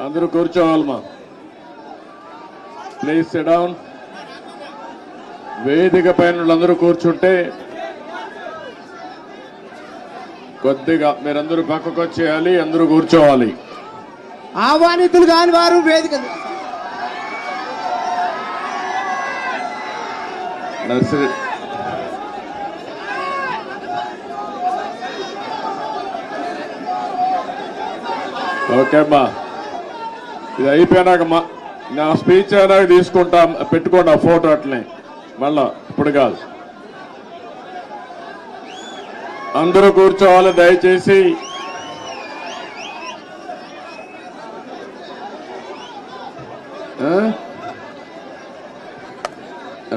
అందరూ కూర్చోవాలమ్మా. Please SIT down. వేదిక పైన అందరూ కూర్చుంటే కొద్దిగా మీరందరూ పక్కకు వచ్చేయాలి, అందరూ కూర్చోవాలి. ఆహ్వానితులు కాని వారు వేదిక నర్సరీ ఓకే అమ్మా, ఇది అయిపోయినాక నా స్పీచ్ అయినాక తీసుకుంటా, పెట్టుకోండి ఆ ఫోటో అట్లనే. మళ్ళా ఇప్పుడు కాదు, అందరూ కూర్చోవాలి దయచేసి.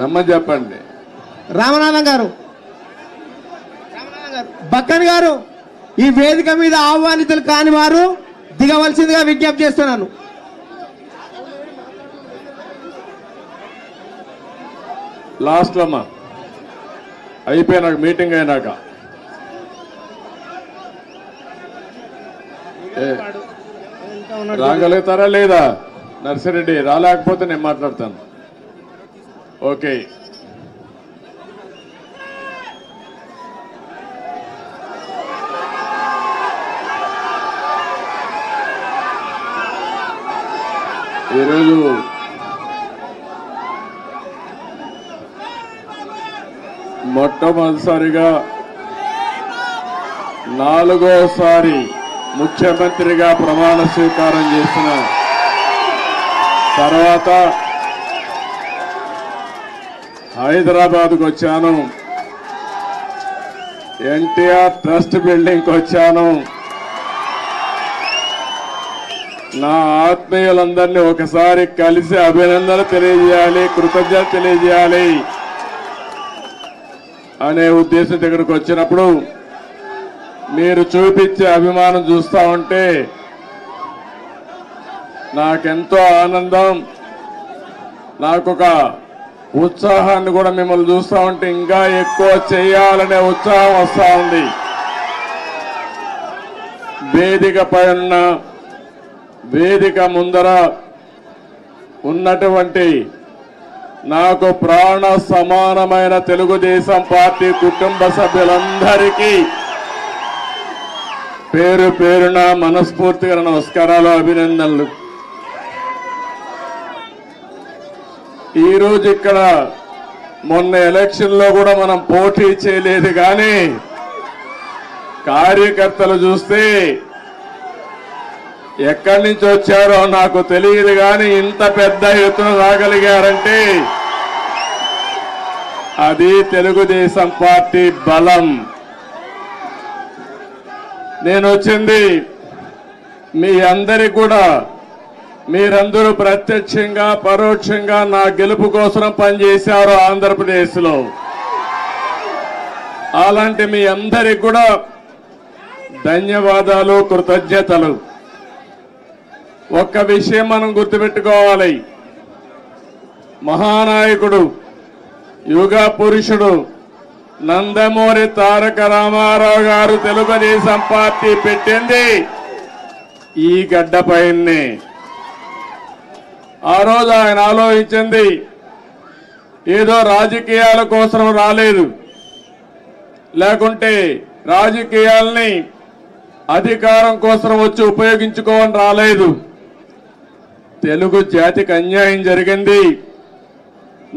రమ్మని చెప్పండి. రామనాథం గారు, బక్కన్ గారు, ఈ వేదిక మీద ఆహ్వానితులు కాని వారు దిగవలసిందిగా విజ్ఞప్తి చేస్తున్నాను. లాస్ట్ లో అమ్మా అయిపోయినాక, మీటింగ్ అయినాక. రాగలుగుతారా లేదా? నర్సిరెడ్డి రాలేకపోతే నేను మాట్లాడతాను. ఓకే, ఈరోజు మొట్టమొదటిసారిగా 4వ ముఖ్యమంత్రిగా ప్రమాణ స్వీకారం చేసిన తర్వాత హైదరాబాద్కు వచ్చాను. ఎన్టీఆర్ ట్రస్ట్ బిల్డింగ్కి వచ్చాను. నా ఆత్మీయులందరినీ ఒకసారి కలిసి అభినందనలు తెలియజేయాలి, కృతజ్ఞతలు తెలియజేయాలి అనే ఉద్దేశం దగ్గరకు వచ్చినప్పుడు మీరు చూపించే అభిమానం చూస్తా ఉంటే నాకెంతో ఆనందం, నాకొక ఉత్సాహాన్ని కూడా మిమ్మల్ని చూస్తా ఉంటే ఇంకా ఎక్కువ చేయాలనే ఉత్సాహం వస్తా ఉంది. వేదిక పైన, వేదిక ముందర ఉన్నటువంటి నాకు ప్రాణ సమానమైన తెలుగుదేశం పార్టీ కుటుంబ సభ్యులందరికీ పేరు పేరున మనస్ఫూర్తిగా నమస్కారాలు, అభినందనలు. ఈరోజు ఇక్కడ మొన్న ఎలక్షన్ లో కూడా మనం పోటీ చేయలేదు, కానీ కార్యకర్తలు చూస్తే ఎక్కడి నుంచి వచ్చారో నాకు తెలియదు, కానీ ఇంత పెద్ద ఎత్తున రాగలిగారంటే అది తెలుగుదేశం పార్టీ బలం. నేను వచ్చింది మీ అందరికి కూడా, మీరందరూ ప్రత్యక్షంగా పరోక్షంగా నా గెలుపు కోసం పనిచేశారు ఆంధ్రప్రదేశ్లో. అలాంటి మీ అందరికి కూడా ధన్యవాదాలు, కృతజ్ఞతలు. ఒక్క విషయం మనం గుర్తుపెట్టుకోవాలి, మహానాయకుడు, యుగ పురుషుడు నందమూరి తారక రామారావు గారు తెలుగుదేశం పార్టీ పెట్టింది ఈ గడ్డపైనే. ఆ రోజు ఆయన ఆలోచించింది ఏదో రాజకీయాల కోసం రాలేదు, లేకుంటే రాజకీయాల్ని అధికారం కోసం వచ్చి ఉపయోగించుకోవని రాలేదు. తెలుగు జాతికి అన్యాయం జరిగింది,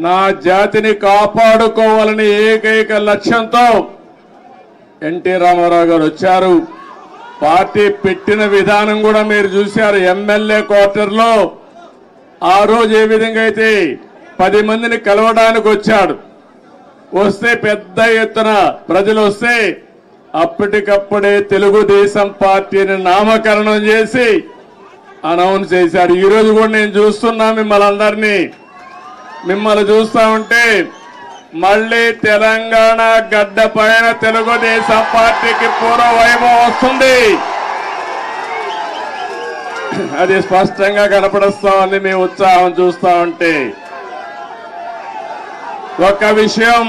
నా జాతిని కాపాడుకోవాలని ఏకైక లక్ష్యంతో ఎన్టీ రామారావు గారు వచ్చారు. పార్టీ పెట్టిన విధానం కూడా మీరు చూశారు. ఎమ్మెల్యే క్వార్టర్లో ఆ రోజు ఏ విధంగా అయితే 10 మందిని కలవడానికి వచ్చాడు, వస్తే పెద్ద ఎత్తున ప్రజలు వస్తే అప్పటికప్పుడే తెలుగుదేశం పార్టీని నామకరణం చేసి అనౌన్స్ చేశారు. ఈ రోజు కూడా నేను చూస్తున్నా మిమ్మల్ని అందరినీ. మిమ్మల్ని చూస్తా ఉంటే మళ్ళీ తెలంగాణ గడ్డ పైన తెలుగుదేశం పార్టీకి పూర్వ వైభవం వస్తుంది. అది స్పష్టంగా కనపడుస్తా ఉంది. మీ ఉత్సాహం చూస్తా ఉంటే ఒక విషయం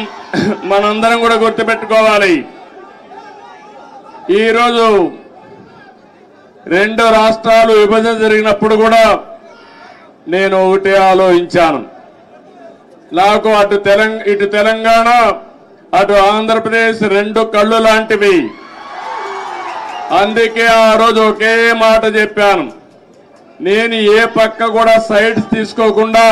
మనందరం కూడా గుర్తుపెట్టుకోవాలి. ఈరోజు రెండు రాష్ట్రాలు విభజన జరిగినప్పుడు కూడా నేను ఒకటే ఆలోచించాను. నాకు ఇటు తెలంగాణ అటు ఆంధ్రప్రదేశ్ రెండు కళ్ళు లాంటివి. అందుకే ఆ రోజు ఒకే మాట చెప్పాను. నేను ఏ పక్క కూడా సైడ్స్ తీసుకోకుండా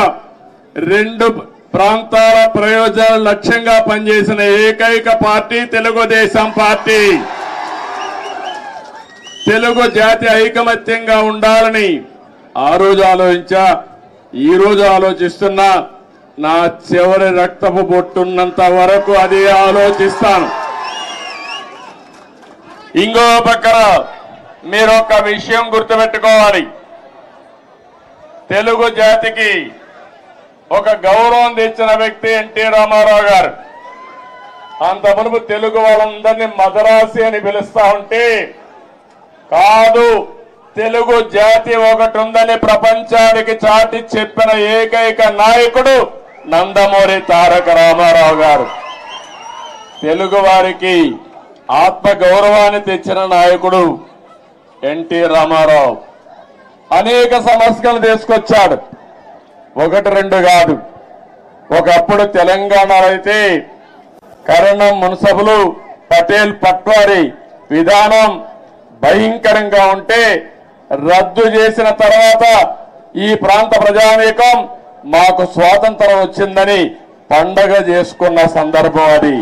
రెండు ప్రాంతాల ప్రయోజనాల లక్ష్యంగా పనిచేసిన ఏకైక పార్టీ తెలుగుదేశం పార్టీ. తెలుగు జాతి ఐకమత్యంగా ఉండాలని ఆ రోజు ఆలోచించా, ఈ రోజు ఆలోచిస్తున్నా. నా చివరి రక్తపు బొట్టున్నంత వరకు అదే ఆలోచిస్తాను. ఇంకో పక్కన మీరు ఒక విషయం గుర్తుపెట్టుకోవాలి. తెలుగు జాతికి ఒక గౌరవం తెచ్చిన వ్యక్తి ఎన్టీ రామారావు గారు. అంత మునుపు తెలుగు వాళ్ళందరినీ మదరాసి అని పిలుస్తా ఉంటే, కాదు తెలుగు జాతి ఒకటి ఉందని ప్రపంచానికి చాటి చెప్పిన ఏకైక నాయకుడు నందమూరి తారక రామారావు గారు. తెలుగు వారికి ఆత్మ గౌరవాన్ని తెచ్చిన నాయకుడు ఎన్టీ రామారావు. అనేక సమస్యలు తీసుకొచ్చాడు, ఒకటి రెండు కాదు. ఒకప్పుడు తెలంగాణలో అయితే కరణం మున్సబులు పటేల్ పట్వారీ విధానం భయంకరంగా ఉంటే రద్దు చేసిన తర్వాత ఈ ప్రాంత ప్రజానీకం మాకు స్వాతంత్రం వచ్చిందని పండగ చేసుకున్న సందర్భం అది.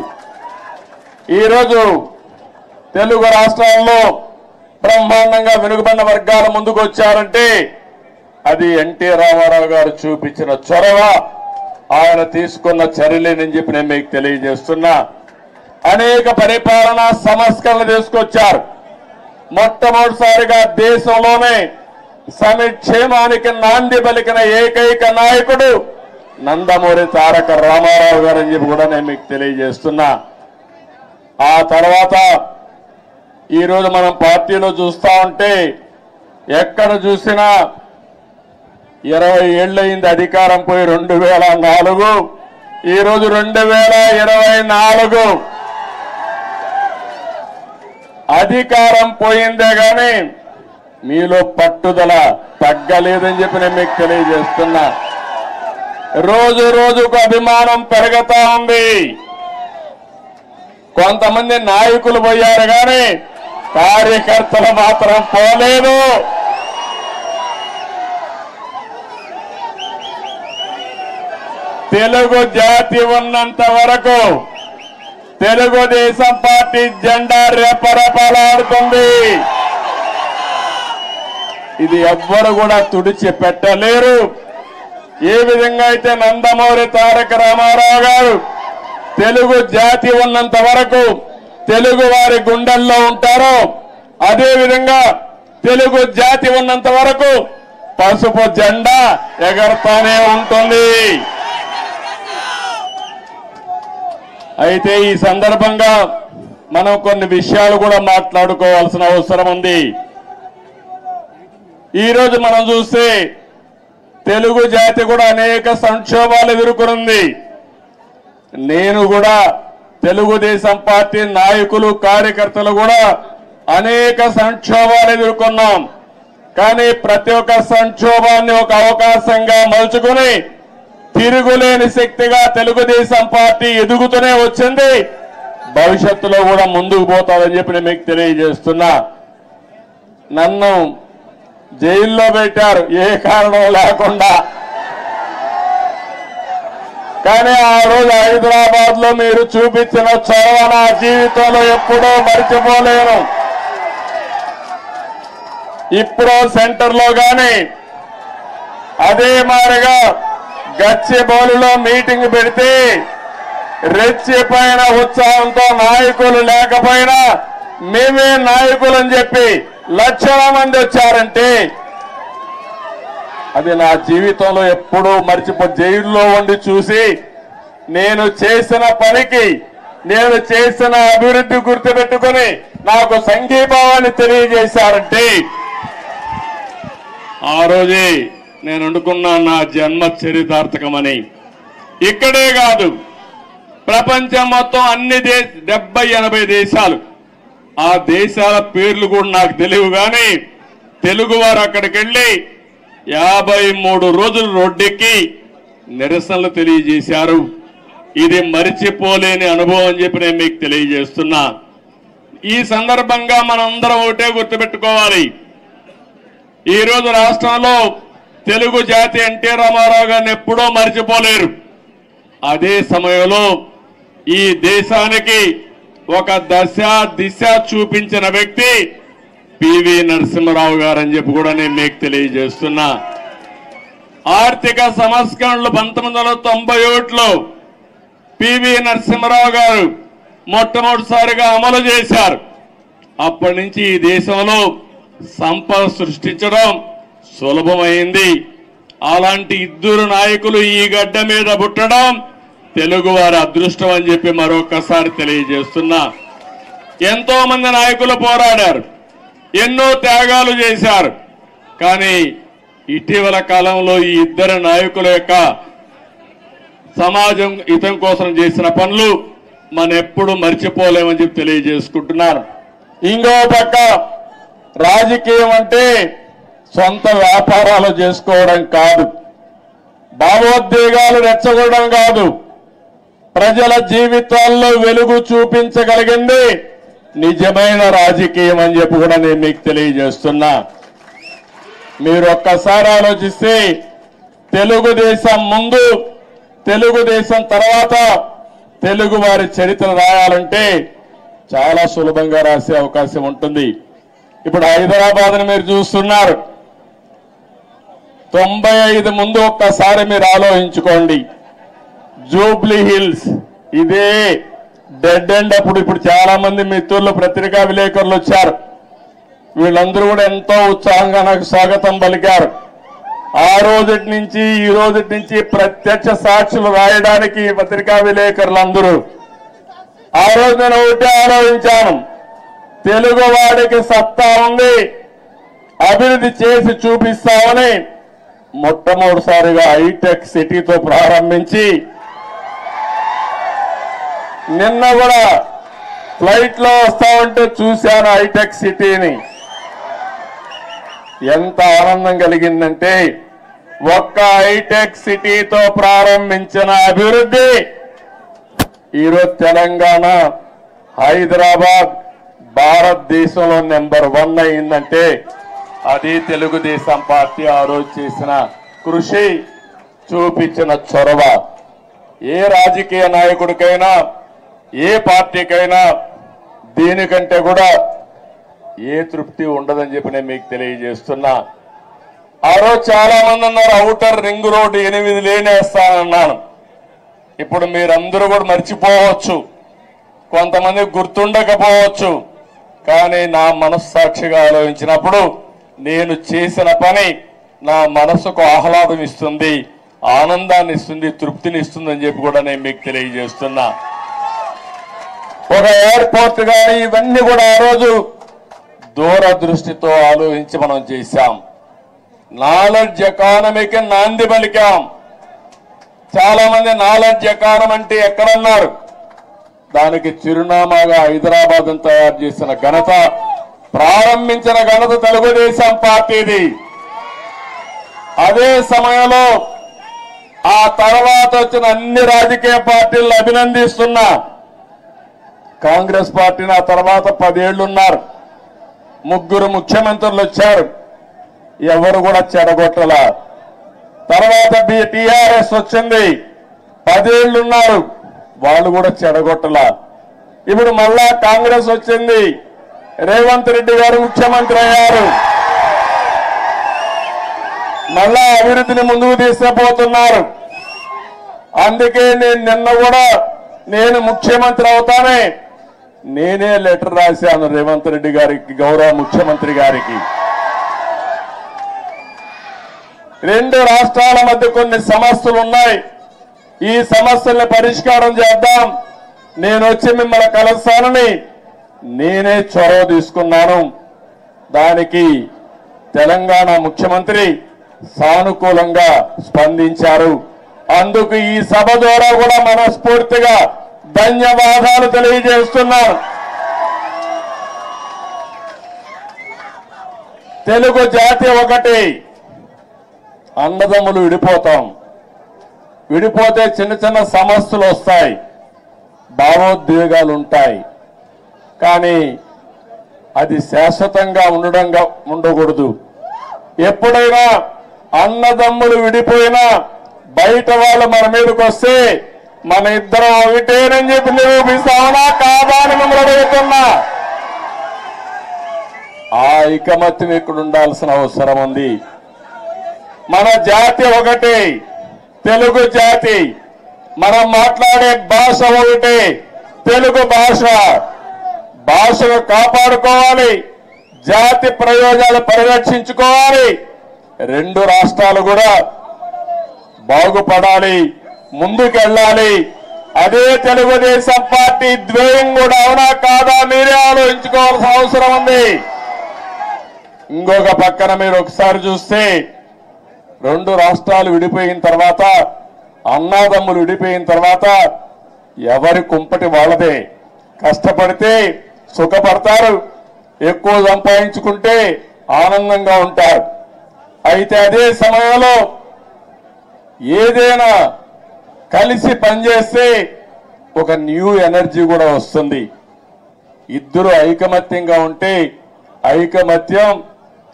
ఈరోజు తెలుగు రాష్ట్రాల్లో బ్రహ్మాండంగా వెనుకబడిన వర్గాల ముందుకు వచ్చారంటే అది ఎన్టీ రామారావు గారు చూపించిన చొరవ, ఆయన తీసుకున్న చర్యలేనని చెప్పి నేను మీకు తెలియజేస్తున్నా. అనేక పరిపాలనా సంస్కరణలు తీసుకొచ్చారు. మొట్టమొదటిసారిగా దేశంలోనే సంక్షేమానికి నాంది పలికిన ఏకైక నాయకుడు నందమూరి తారక రామారావు గారు అని చెప్పి కూడా నేను మీకు తెలియజేస్తున్నా. ఆ తర్వాత ఈరోజు మనం పార్టీలో చూస్తా ఉంటే ఎక్కడ చూసినా 20 ఏళ్ళయింది అధికారం పోయి 2004, ఈరోజు 2024. అధికారం పోయిందే గాని మీలో పట్టుదల తగ్గలేదని చెప్పి నేను మీకు తెలియజేస్తున్నా. రోజు రోజుకు అభిమానం పెరుగుతా ఉంది. కొంతమంది నాయకులు పోయారు కానీ కార్యకర్తలు మాత్రం పోలేదు. తెలుగు జాతి ఉన్నంత వరకు తెలుగుదేశం పార్టీ జెండా రెపరెపలాడుతుంది. ఇది ఎవ్వరు కూడా తుడిచి పెట్టలేరు. ఏ విధంగా అయితే నందమూరి తారక రామారావు గారు తెలుగు జాతి ఉన్నంత వరకు తెలుగు వారి గుండెల్లో ఉంటారో, అదే విధంగా తెలుగు జాతి ఉన్నంత వరకు పసుపు జెండా ఎగరతానే ఉంటుంది. అయితే ఈ సందర్భంగా మనం కొన్ని విషయాలు కూడా మాట్లాడుకోవాల్సిన అవసరం ఉంది. ఈరోజు మనం చూస్తే తెలుగు జాతి కూడా అనేక సంక్షోభాలు ఎదుర్కొంది. నేను కూడా తెలుగుదేశం పార్టీ నాయకులు కార్యకర్తలు కూడా అనేక సంక్షోభాలు ఎదుర్కొన్నాం. కానీ ప్రతి ఒక్క సంక్షోభాన్ని ఒక అవకాశంగా మలుచుకుని తిరుగులేని శక్తిగా తెలుగుదేశం పార్టీ ఎదుగుతూనే వచ్చింది. భవిష్యత్తులో కూడా ముందుకు పోతాదని చెప్పి నేను మీకు తెలియజేస్తున్నా. నన్ను జైల్లో పెట్టారు ఏ కారణం లేకుండా. కానీ ఆ రోజు హైదరాబాద్ లో మీరు చూపించిన చొరవ నా జీవితంలో ఎప్పుడూ మర్చిపోలేను. ఇప్పుడు సెంటర్ లో గాని అదే మాదిరిగా గచ్చిబౌలిలో మీటింగ్ పెడితే రెచ్చిపోయిన ఉత్సాహంతో నాయకులు లేకపోయినా మేమే నాయకులని చెప్పి లక్షల మంది వచ్చారంటే అది నా జీవితంలో ఎప్పుడూ మర్చిపో. జైల్లో ఉండి చూసి నేను చేసిన పనికి, నేను చేసిన అభివృద్ధి గుర్తుపెట్టుకుని నాకు సంఘీభావాన్ని తెలియజేశారంటే ఆ రోజే నేను అనుకున్నా నా జన్మ చరితార్థకమని. ఇక్కడే కాదు, ప్రపంచం మొత్తం అన్ని 70-80 దేశాలు, ఆ దేశాల పేర్లు కూడా నాకు తెలియవు, కానీ తెలుగువారు అక్కడికి వెళ్ళి 53 రోజులు రోడ్డెక్కి నిరసనలు తెలియజేశారు. ఇది మరిచిపోలేని అనుభవం అని చెప్పి నేను మీకు తెలియజేస్తున్నా. ఈ సందర్భంగా మనందరం ఒకటే గుర్తుపెట్టుకోవాలి, ఈరోజు రాష్ట్రంలో తెలుగు జాతి ఎన్టీ రామారావు గారిని ఎప్పుడూ మరిచిపోలేరు. అదే సమయంలో ఈ దేశానికి ఒక దిశ చూపించిన వ్యక్తి పివి నరసింహారావు గారు అని చెప్పి కూడా నేను మీకు తెలియజేస్తున్నా. ఆర్థిక సంస్కరణలు 1991లో పివి నరసింహారావు గారు మొట్టమొదటిసారిగా అమలు చేశారు. అప్పటి నుంచి ఈ దేశంలో సంపద సృష్టించడం సులభమైంది. అలాంటి ఇద్దరు నాయకులు ఈ గడ్డ మీద పుట్టడం తెలుగువారి అదృష్టం అని చెప్పి మరొకసారి తెలియజేస్తున్నా. ఎంతో మంది నాయకులు పోరాడారు, ఎన్నో త్యాగాలు చేశారు. కానీ ఇటీవల కాలంలో ఈ ఇద్దరు నాయకుల యొక్క సమాజం హితం కోసం చేసిన పనులు మనం ఎప్పుడు మర్చిపోలేమని చెప్పి తెలియజేసుకుంటున్నారు. ఇంకో పక్క రాజకీయం అంటే సొంత వ్యాపారాలు చేసుకోవడం కాదు, భావోద్వేగాలు రెచ్చగొట్టడం కాదు, ప్రజల జీవితాల్లో వెలుగు చూపించగలిగింది నిజమైన రాజకీయం అని చెప్పి కూడా నేను మీకు తెలియజేస్తున్నా. మీరు ఒక్కసారి ఆలోచిస్తే తెలుగుదేశం ముందు, తెలుగుదేశం తర్వాత తెలుగు వారి చరిత్ర రాయాలంటే చాలా సులభంగా రాసే అవకాశం ఉంటుంది. ఇప్పుడు హైదరాబాద్ని మీరు చూస్తున్నారు, 95 ముందు ఒక్కసారి మీరు ఆలోచించుకోండి. జూబ్లీ హిల్స్ ఇదే డెడ్ ఎండ్. ఇప్పుడు చాలా మంది మిత్రులు, పత్రికా విలేకరులు వచ్చారు. వీళ్ళందరూ కూడా ఎంతో ఉత్సాహంగా నాకు స్వాగతం పలికారు. ఆ రోజుటి నుంచి ఈ రోజుటి నుంచి ప్రత్యక్ష సాక్షులు రాయడానికి పత్రికా విలేకరులందరూ. ఆ రోజు నేను ఒకటే ఆలోచించాను, తెలుగు వాడికి సత్తా ఉంది, అభివృద్ధి చేసి చూపిస్తామని మొట్టమొదటిసారిగా హైటెక్ సిటీతో ప్రారంభించి, నిన్న కూడా ఫ్లైట్ లో వస్తా ఉంటే చూశాను హైటెక్ సిటీని. ఎంత ఆనందం కలిగిందంటే, ఒక్క హైటెక్ సిటీతో ప్రారంభించిన అభివృద్ధి ఈరోజు తెలంగాణ, హైదరాబాద్ భారతదేశంలో నెంబర్ 1 అయిందంటే అది తెలుగుదేశం పార్టీ ఆ రోజు చేసిన కృషి, చూపించిన చొరవ. ఏ రాజకీయ నాయకుడికైనా, ఏ పార్టీకైనా దీనికంటే కూడా ఏ తృప్తి ఉండదని చెప్పి నేను మీకు తెలియజేస్తున్నా. ఆ రోజు చాలా మంది అన్నారు ఔటర్ రింగ్ రోడ్డు 8 లేనేస్తానన్నాను. ఇప్పుడు మీరందరూ కూడా మర్చిపోవచ్చు, కొంతమంది గుర్తుండకపోవచ్చు, కానీ నా మనస్సాక్షిగా ఆలోచించినప్పుడు నేను చేసిన పని నా మనసుకు ఆహ్లాదం ఇస్తుంది, ఆనందాన్ని ఇస్తుంది, తృప్తిని ఇస్తుంది అని చెప్పి కూడా నేను మీకు తెలియజేస్తున్నా. ఒక ఎయిర్పోర్ట్ కానీ ఇవన్నీ కూడా ఆ రోజు దూరదృష్టితో ఆలోచించి మనం చేశాం. నాలెడ్జ్ ఎకానమీకి నాంది పలికాం. చాలా మంది నాలెడ్జ్ ఎకానమీ అంటే ఎక్కడన్నారు, దానికి చిరునామాగా హైదరాబాద్ తయారు చేసిన ఘనత, ప్రారంభించిన ఘనత తెలుగుదేశం పార్టీది. అదే సమయంలో ఆ తర్వాత వచ్చిన అన్ని రాజకీయ పార్టీలను అభినందిస్తున్నా. కాంగ్రెస్ పార్టీని ఆ తర్వాత 10 ఏళ్లున్నారు, 3 ముఖ్యమంత్రులు వచ్చారు, ఎవరు కూడా చెడగొట్టల. తర్వాత టీఆర్ఎస్ వచ్చింది, 10 ఏళ్లున్నారు, వాళ్ళు కూడా చెడగొట్టల. ఇప్పుడు మళ్ళా కాంగ్రెస్ వచ్చింది, రేవంత్ రెడ్డి గారు ముఖ్యమంత్రి అయ్యారు, మళ్ళా అభివృద్ధిని ముందుకు తీసుకుపోతున్నారు. అందుకే నేను నిన్న కూడా నేను ముఖ్యమంత్రి అవుతానే నేనే లెటర్ రాశాను రేవంత్ రెడ్డి గారికి, గౌరవ ముఖ్యమంత్రి గారికి. 2 రాష్ట్రాల మధ్య కొన్ని సమస్యలు ఉన్నాయి, ఈ సమస్యల్ని పరిష్కారం చేద్దాం, నేను వచ్చి మిమ్మల్ని కలుస్తానని నేనే చొరవ తీసుకున్నాను. దానికి తెలంగాణ ముఖ్యమంత్రి సానుకూలంగా స్పందించారు. అందుకు ఈ సభ ద్వారా కూడా మనస్ఫూర్తిగా ధన్యవాదాలు తెలియజేస్తున్నాను. తెలుగు జాతి ఒకటి, అన్నదమ్ములు విడిపోతాం. విడిపోతే చిన్న చిన్న సమస్యలు వస్తాయి, భావోద్వేగాలు ఉంటాయి. కానీ అది శాశ్వతంగా ఉండకూడదు. ఎప్పుడైనా అన్నదమ్ములు విడిపోయినా బయట వాళ్ళు మన మీదకి వస్తే మన ఇద్దరం ఒకటేనని చెప్పి నిరూపిస్తామనా కాదా అని మిమ్మల్ని అడుగుతున్నా. ఆ ఐకమత్యం ఇక్కడ ఉండాల్సిన అవసరం ఉంది. మన జాతి ఒకటే, తెలుగు జాతి. మనం మాట్లాడే భాష ఒకటే, తెలుగు భాష. భాషను కాపాడుకోవాలి, జాతి ప్రయోజనాలు పరిరక్షించుకోవాలి. రెండు రాష్ట్రాలు కూడా బాగుపడాలి, ముందుకెళ్ళాలి. అదే తెలుగుదేశం పార్టీ ధ్యేయం కూడా. అవునా కాదా మీరే ఆలోచించుకోవాల్సిన అవసరం ఉంది. ఇంకొక పక్కన మీరు ఒకసారి చూస్తే రెండు రాష్ట్రాలు విడిపోయిన తర్వాత, అన్నాదమ్ములు విడిపోయిన తర్వాత ఎవరి కుంపటి వాళ్ళదే. కష్టపడితే సుఖపడతారు, ఎక్కువ సంపాదించుకుంటే ఆనందంగా ఉంటారు. అయితే అదే సమయంలో ఏదైనా కలిసి పనిచేస్తే ఒక న్యూ ఎనర్జీ కూడా వస్తుంది. ఇద్దరు ఐకమత్యంగా ఉంటే ఐకమత్యం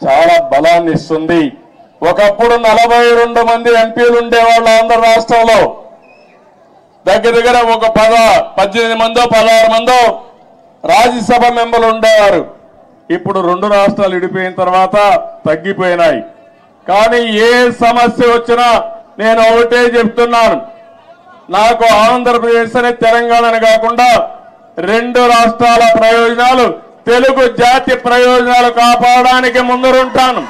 చాలా బలాన్ని ఇస్తుంది. ఒకప్పుడు 42 మంది ఎంపీలు ఉండేవాళ్ళు ఆంధ్ర రాష్ట్రంలో. దగ్గర ఒక 18 మందో 16 మందో రాజ్యసభ మెంబర్లు ఉండేవారు. ఇప్పుడు రెండు రాష్ట్రాలు విడిపోయిన తర్వాత తగ్గిపోయినాయి. కానీ ఏ సమస్య వచ్చినా నేను ఒకటే చెప్తున్నాను, నాకు ఆంధ్రప్రదేశ్ అనే తెలంగాణని కాకుండా రెండు రాష్ట్రాల ప్రయోజనాలు, తెలుగు జాతి ప్రయోజనాలు కాపాడడానికి ముందరుంటాను.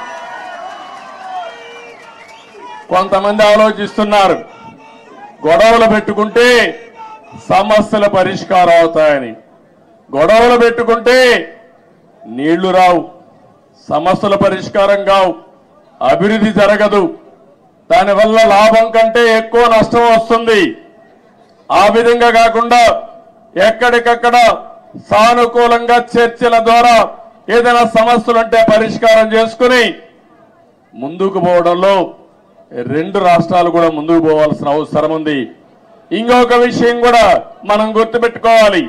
కొంతమంది ఆలోచిస్తున్నారు గొడవలు పెట్టుకుంటే సమస్యల పరిష్కారం అవుతాయని. గొడవలు పెట్టుకుంటే నీళ్లు రావు, సమస్యల పరిష్కారం కావు, అభివృద్ధి జరగదు. దానివల్ల లాభం కంటే ఎక్కువ నష్టం వస్తుంది. ఆ విధంగా కాకుండా ఎక్కడికక్కడ సానుకూలంగా చర్చల ద్వారా ఏదైనా సమస్యలుంటే పరిష్కారం చేసుకుని ముందుకు పోవడంలో రెండు రాష్ట్రాలు కూడా ముందుకు పోవాల్సిన అవసరం ఉంది. ఇంకొక విషయం కూడా మనం గుర్తుపెట్టుకోవాలి,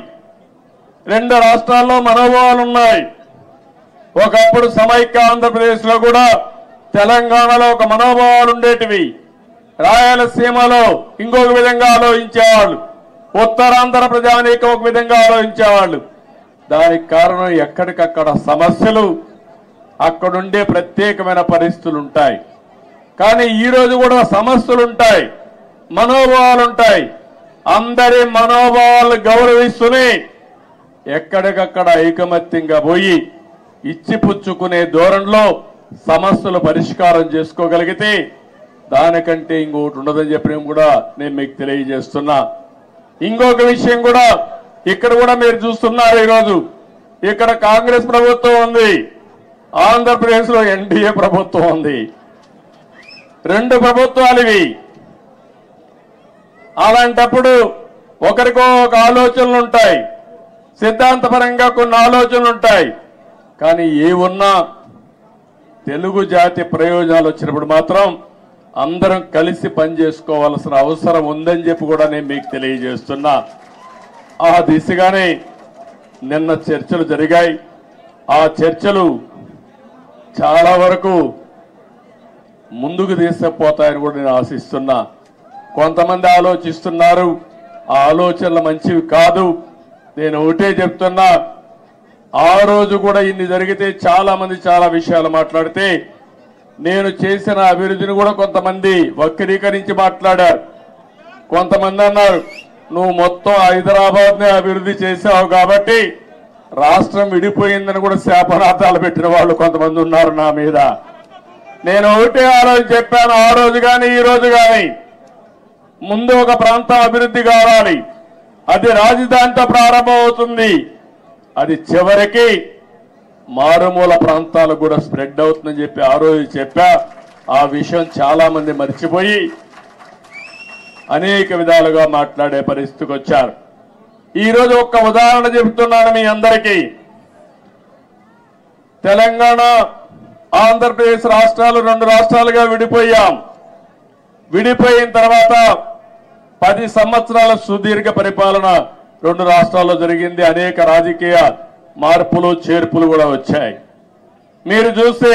రెండు రాష్ట్రాల్లో మనోభావాలు ఉన్నాయి. ఒకప్పుడు సమైక్య ఆంధ్రప్రదేశ్ లో కూడా తెలంగాణలో ఒక మనోభావాలు ఉండేటివి, రాయలసీమలో ఇంకొక విధంగా ఆలోచించేవాళ్ళు, ఉత్తరాంధ్ర ప్రజానీకం ఒక విధంగా ఆలోచించేవాళ్ళు. దానికి కారణం ఎక్కడికక్కడ సమస్యలు, అక్కడుండే ప్రత్యేకమైన పరిస్థితులు ఉంటాయి. కానీ ఈ రోజు కూడా సమస్యలు ఉంటాయి, మనోభావాలు ఉంటాయి. అందరి మనోభావాలను గౌరవిస్తూనే ఎక్కడికక్కడ ఐకమత్యంగా పోయి ఇచ్చిపుచ్చుకునే ధోరణిలో సమస్యలు పరిష్కారం చేసుకోగలిగితే దానికంటే ఇంకొకటి ఉండదని చెప్పి కూడా నేను మీకు తెలియజేస్తున్నా. ఇంకొక విషయం కూడా ఇక్కడ కూడా మీరు చూస్తున్నారు, ఈరోజు ఇక్కడ కాంగ్రెస్ ప్రభుత్వం ఉంది, ఆంధ్రప్రదేశ్ లో ఎన్డీఏ ప్రభుత్వం ఉంది. రెండు ప్రభుత్వాలు ఇవి. అలాంటప్పుడు ఒకరికో ఒక ఆలోచనలు ఉంటాయి, సిద్ధాంతపరంగా కొన్ని ఆలోచనలు ఉంటాయి. కానీ ఏ ఉన్నా తెలుగు జాతి ప్రయోజనాలు వచ్చినప్పుడు మాత్రం అందరం కలిసి పనిచేసుకోవాల్సిన అవసరం ఉందని చెప్పి కూడా నేను మీకు తెలియజేస్తున్నా. ఆ దిశగానే నిన్న చర్చలు జరిగాయి. ఆ చర్చలు చాలా వరకు ముందుకు తీసుకుపోతాయని కూడా నేను ఆశిస్తున్నా. కొంతమంది ఆలోచిస్తున్నారు ఆ ఆలోచనలు మంచివి కాదు. నేను ఒకటే చెప్తున్నా, ఆ రోజు కూడా ఇన్ని జరిగితే చాలా మంది చాలా విషయాలు మాట్లాడితే నేను చేసిన అభివృద్ధిని కూడా కొంతమంది వక్రీకరించి మాట్లాడారు. కొంతమంది అన్నారు నువ్వు మొత్తం హైదరాబాద్ నే అభివృద్ధి చేసావు కాబట్టి రాష్ట్రం విడిపోయిందని కూడా శాపనార్థాలు పెట్టిన వాళ్ళు కొంతమంది ఉన్నారు నా మీద. నేను ఒకటే ఆ రోజు చెప్పాను, ఆ రోజు కానీ ఈ రోజు కానీ ముందు ఒక ప్రాంతం అభివృద్ధి కావాలి, అది రాజధానితో ప్రారంభమవుతుంది, అది చివరికి మారుమూల ప్రాంతాలకు కూడా స్ప్రెడ్ అవుతుందని చెప్పి ఆ రోజు చెప్పా. ఆ విషయం చాలా మంది మర్చిపోయి అనేక విధాలుగా మాట్లాడే పరిస్థితికి వచ్చారు. ఈరోజు ఒక్క ఉదాహరణ చెబుతున్నాను మీ అందరికీ. తెలంగాణ ఆంధ్రప్రదేశ్ రాష్ట్రాలు 2 రాష్ట్రాలుగా విడిపోయాం. విడిపోయిన తర్వాత 10 సంవత్సరాల సుదీర్ఘ పరిపాలన 2 రాష్ట్రాల్లో జరిగింది. అనేక రాజకీయ మార్పులు చేర్పులు కూడా వచ్చాయి. మీరు చూస్తే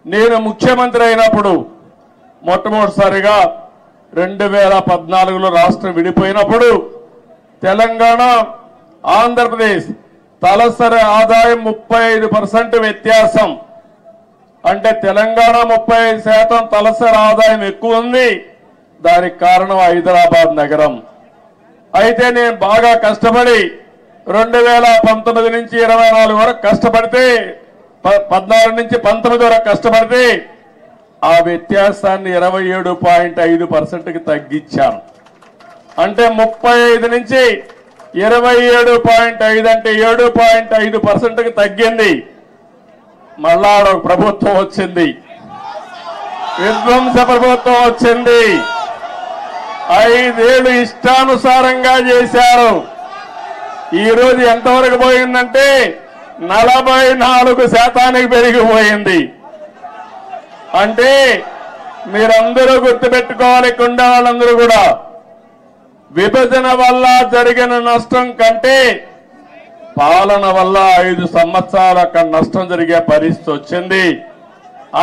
నేను ముఖ్యమంత్రి అయినప్పుడు మొట్టమొదటిసారిగా 2014లో రాష్ట్రం విడిపోయినప్పుడు తెలంగాణ ఆంధ్రప్రదేశ్ తలసరి ఆదాయం 35% వ్యత్యాసం. అంటే తెలంగాణ 35% తలసరి ఆదాయం ఎక్కువ ఉంది. దానికి కారణం హైదరాబాద్ నగరం. అయితే నేను బాగా కష్టపడి 2019 నుంచి 24 వరకు కష్టపడితే 14 నుంచి 19 వరకు కష్టపడితే ఆ వ్యత్యాసాన్ని 27.5%కి తగ్గించాను. అంటే 35 నుంచి 27.5 అంటే 7.5%కి తగ్గింది. మళ్ళా ఒక ప్రభుత్వం వచ్చింది, విధ్వంస ప్రభుత్వం వచ్చింది. 5 ఏళ్లు ఇష్టానుసారంగా చేశారు. ఈ రోజు ఎంతవరకు పోయిందంటే 44% పెరిగిపోయింది. అంటే మీరందరూ గుర్తుపెట్టుకోవాలి, కుండ వాళ్ళందరూ కూడా, విభజన వల్ల జరిగిన నష్టం కంటే పాలన వల్ల 5 సంవత్సరాల నష్టం జరిగే పరిస్థితి వచ్చింది.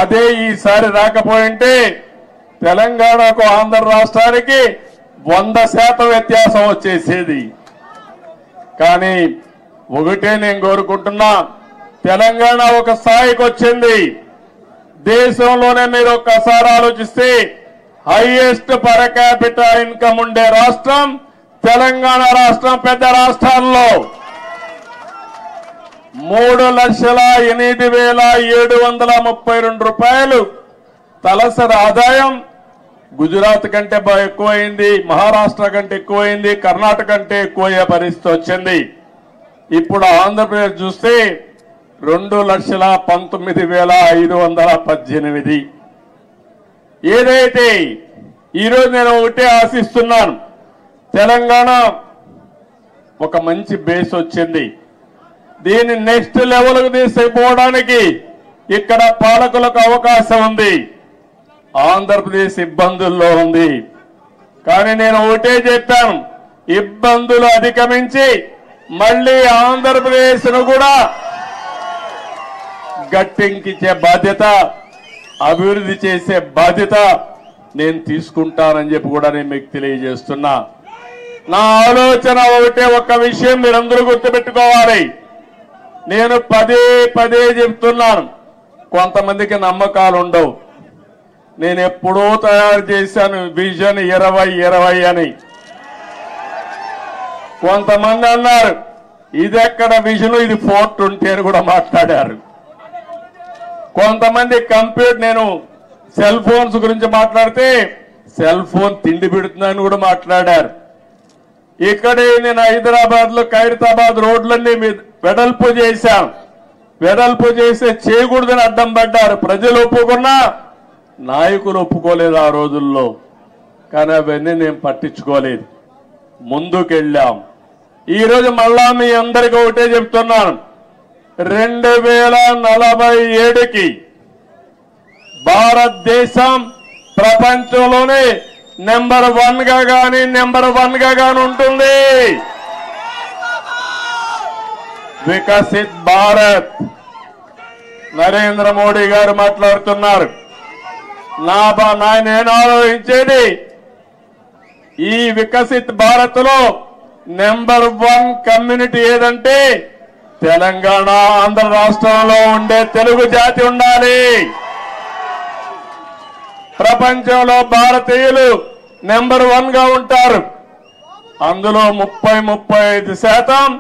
అదే ఈసారి రాకపోయింటే తెలంగాణకు ఆంధ్ర రాష్ట్రానికి 100% వ్యత్యాసం వచ్చేసేది. కానీ ఒకటే నేను కోరుకుంటున్నా, తెలంగాణ ఒక స్థాయికి వచ్చింది. దేశంలోనే మీరు ఒక్కసారి ఆలోచిస్తే హైయెస్ట్ పర్ క్యాపిటా ఇన్కమ్ ఉండే రాష్ట్రం తెలంగాణ రాష్ట్రం. పెద్ద రాష్ట్రాల్లో 3,08,732 రూపాయలు తలసరి ఆదాయం గుజరాత్ కంటే ఎక్కువైంది, మహారాష్ట్ర కంటే ఎక్కువైంది, కర్ణాటక కంటే ఎక్కువయ్యే పరిస్థితి వచ్చింది. ఇప్పుడు ఆంధ్రప్రదేశ్ చూస్తే 2,19,518. ఏదైతే ఈరోజు నేను ఒకటే ఆశిస్తున్నాను, తెలంగాణ ఒక మంచి బేస్ వచ్చింది. దీన్ని నెక్స్ట్ లెవెల్కు తీసుకుపోవడానికి ఇక్కడ పాలకులకు అవకాశం ఉంది. ఆంధ్రప్రదేశ్ ఇబ్బందుల్లో ఉంది. కానీ నేను ఒకటే చెప్పాను, ఇబ్బందులు అధిగమించి మళ్ళీ ఆంధ్రప్రదేశ్ ను కూడా గట్టెక్కించే బాధ్యత, అభివృద్ధి చేసే బాధ్యత నేను తీసుకుంటానని చెప్పి కూడా నేను మీకు తెలియజేస్తున్నా. నా ఆలోచన ఒకటే, ఒక్క విషయం మీరందరూ గుర్తుపెట్టుకోవాలి. నేను పదే పదే చెప్తున్నాను, కొంతమందికి నమ్మకాలు ఉండవు. నేను ఎప్పుడో తయారు చేశాను విజన్ 2020 అని. కొంతమంది అన్నారు ఇది ఎక్కడ విజన్, ఇది 420 అని కూడా మాట్లాడారు. కొంతమంది నేను సెల్ ఫోన్స్ గురించి మాట్లాడితే సెల్ ఫోన్ తిండి పెడుతుందని కూడా మాట్లాడారు. ఇక్కడే నేను హైదరాబాద్ లో ఖైరతాబాద్ రోడ్లన్నీ వెడల్పు చేశాం. వెడల్పు చేస్తే చేయకూడదని అడ్డం పడ్డారు. ప్రజలు ఒప్పుకున్నా, నాయకులు ఒప్పుకోలేదు ఆ రోజుల్లో. కానీ అవన్నీ నేను పట్టించుకోలేదు, ముందుకెళ్ళాం. ఈరోజు మళ్ళా మీ అందరికీ ఒకటే చెప్తున్నాను, 2047కి భారతదేశం ప్రపంచంలోనే నెంబర్ 1 గా గాని ఉంటుంది. వికసిత్ భారత్. నరేంద్ర మోడీ గారు మాట్లాడుతున్నారు. నేను ఆలోచించేది, ఈ వికసిత్ భారత్ లో నెంబర్ 1 కమ్యూనిటీ ఏదంటే తెలంగాణ ఆంధ్ర రాష్ట్రంలో ఉండే తెలుగు జాతి ఉండాలి. ప్రపంచంలో భారతీయులు నెంబర్ 1 గా ఉంటారు. అందులో 35%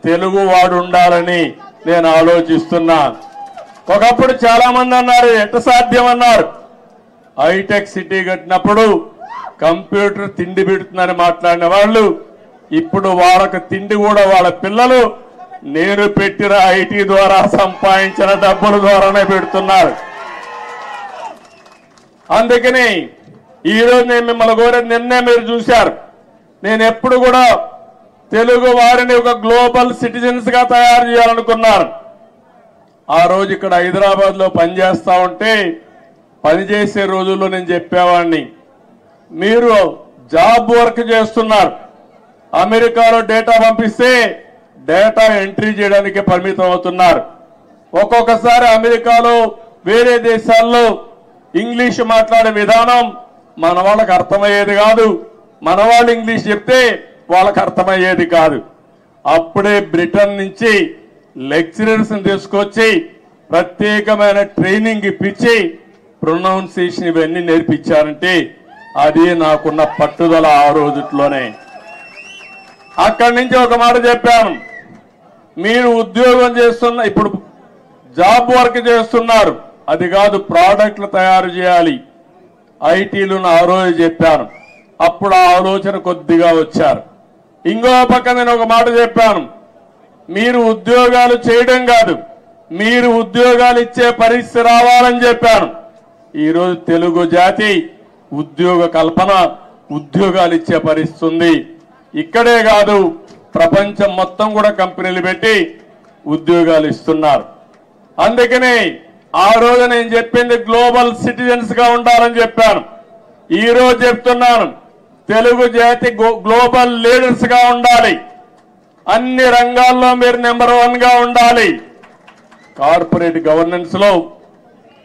తెలుగు వాడు ఉండాలని నేను ఆలోచిస్తున్నా. ఒకప్పుడు చాలా మంది అన్నారు ఎట్ట సాధ్యం అన్నారు. హైటెక్ సిటీ కట్టినప్పుడు కంప్యూటర్ తిండి పెడుతుందని మాట్లాడిన వాళ్ళు ఇప్పుడు వాళ్ళకి తిండి కూడా వాళ్ళ పిల్లలు నేను పెట్టిన ఐటీ ద్వారా సంపాదించిన డబ్బుల ద్వారానే పెడుతున్నారు. అందుకని ఈరోజు నేను మిమ్మల్ని కోరేది, నిన్నే మీరు చూశారు, నేను ఎప్పుడు కూడా తెలుగు వారిని ఒక గ్లోబల్ సిటిజన్స్ గా తయారు చేయాలనుకున్నాను. ఆ రోజు ఇక్కడ హైదరాబాద్ లో పనిచేస్తా ఉంటే పనిచేసే రోజుల్లో నేను చెప్పేవాడిని, మీరు జాబ్ వర్క్ చేస్తున్నారు, అమెరికాలో డేటా పంపిస్తే డేటా ఎంట్రీ చేయడానికి పరిమితం అవుతున్నారు. ఒక్కొక్కసారి అమెరికాలో వేరే దేశాల్లో ఇంగ్లీష్ మాట్లాడే విధానం మన వాళ్ళకి అర్థమయ్యేది కాదు, మన వాళ్ళు ఇంగ్లీష్ చెప్తే వాళ్ళకి అర్థమయ్యేది కాదు. అప్పుడే బ్రిటన్ నుంచి లెక్చరర్స్ తీసుకొచ్చి ప్రత్యేకమైన ట్రైనింగ్ ఇప్పించి ప్రొనౌన్సియేషన్ ఇవన్నీ నేర్పించారంటే అది నాకున్న పట్టుదల ఆ రోజుట్లోనే. అక్కడి నుంచి ఒక మాట చెప్పాను, మీరు ఉద్యోగం చేస్తున్న, ఇప్పుడు జాబ్ వర్క్ చేస్తున్నారు, అది కాదు ప్రోడక్ట్లు తయారు చేయాలి, ఐటీలు ఆ రోజు చెప్పాను. అప్పుడు ఆ ఆలోచన కొద్దిగా వచ్చారు. ఇంకో పక్క నేను ఒక మాట చెప్పాను, మీరు ఉద్యోగాలు చేయడం కాదు, మీరు ఉద్యోగాలు ఇచ్చే పరిస్థితి రావాలని చెప్పాను. ఈరోజు తెలుగు జాతి ఉద్యోగ కల్పన, ఉద్యోగాలు ఇచ్చే పరిస్థితి ఉంది. ఇక్కడే కాదు, ప్రపంచం మొత్తం కూడా కంపెనీలు పెట్టి ఉద్యోగాలు ఇస్తున్నారు. అందుకని ఆ రోజు నేను చెప్పింది గ్లోబల్ సిటిజన్స్ గా ఉండాలని చెప్పాను. ఈ రోజు చెప్తున్నాను, తెలుగు జాతి గ్లోబల్ లీడర్స్ గా ఉండాలి, అన్ని రంగాల్లో మీరు నెంబర్ 1 గా ఉండాలి. కార్పొరేట్ గవర్నెన్స్ లో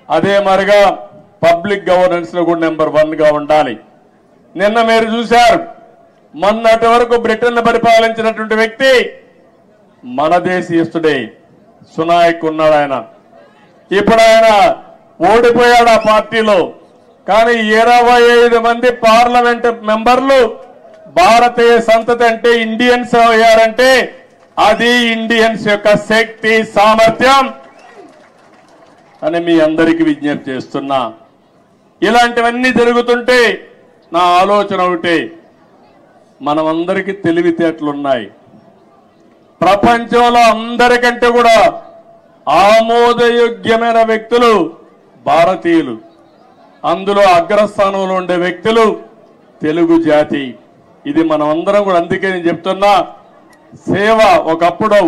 అదే మరిగా పబ్లిక్ గవర్నెన్స్ లో కూడా నెంబర్ 1 గా ఉండాలి. నిన్న మీరు చూశారు, మొన్నటి వరకు బ్రిటన్ పరిపాలించినటువంటి వ్యక్తి మన దేశీయుడే, సునాయక్ ఉన్నాడు ఆయన. ఇప్పుడు ఆయన ఓడిపోయాడు ఆ పార్టీలో, కానీ 25 మంది పార్లమెంట్ మెంబర్లు భారతీయ సంతతి అంటే ఇండియన్స్ అయ్యారంటే అది ఇండియన్స్ యొక్క శక్తి, సామర్థ్యం అని మీ అందరికీ విజ్ఞప్తి చేస్తున్నా. ఇలాంటివన్నీ జరుగుతుంటే నా ఆలోచన ఒకటే, మనమందరికీ తెలివితేటలున్నాయి. ప్రపంచంలో అందరికంటే కూడా ఆమోదయోగ్యమైన వ్యక్తులు భారతీయులు, అందులో అగ్రస్థానంలో ఉండే వ్యక్తులు తెలుగు జాతి. ఇది మనం అందరం కూడా, అందుకే నేను చెప్తున్నా, సేవ ఒకప్పుడు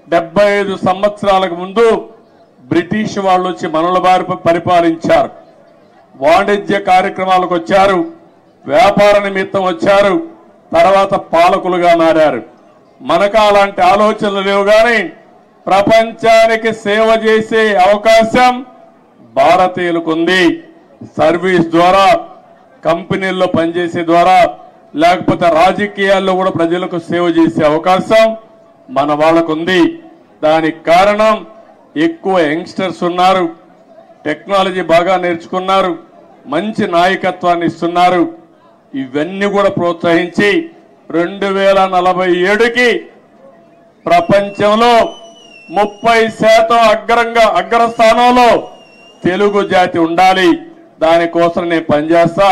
75 సంవత్సరాలకు ముందు బ్రిటిష్ వాళ్ళు వచ్చి మనల బారి పరిపాలించారు, వాణిజ్య కార్యక్రమాలకు వచ్చారు, వ్యాపార నిమిత్తం వచ్చారు, తర్వాత పాలకులుగా మారారు. మనకు అలాంటి ఆలోచనలు లేవు, కానీ ప్రపంచానికి సేవ చేసే అవకాశం భారతీయులకు ఉంది. సర్వీస్ ద్వారా, కంపెనీల్లో పనిచేసే ద్వారా, లేకపోతే రాజకీయాల్లో కూడా ప్రజలకు సేవ చేసే అవకాశం మన వాళ్ళకు ఉంది. దానికి కారణం ఎక్కువ యంగ్స్టర్స్ ఉన్నారు, టెక్నాలజీ బాగా నేర్చుకున్నారు, మంచి నాయకత్వాన్ని ఇస్తున్నారు. ఇవన్నీ కూడా ప్రోత్సహించి 2047కి ప్రపంచంలో 30% అగ్రస్థానంలో తెలుగు జాతి ఉండాలి. దానికోసం నేను పనిచేస్తా.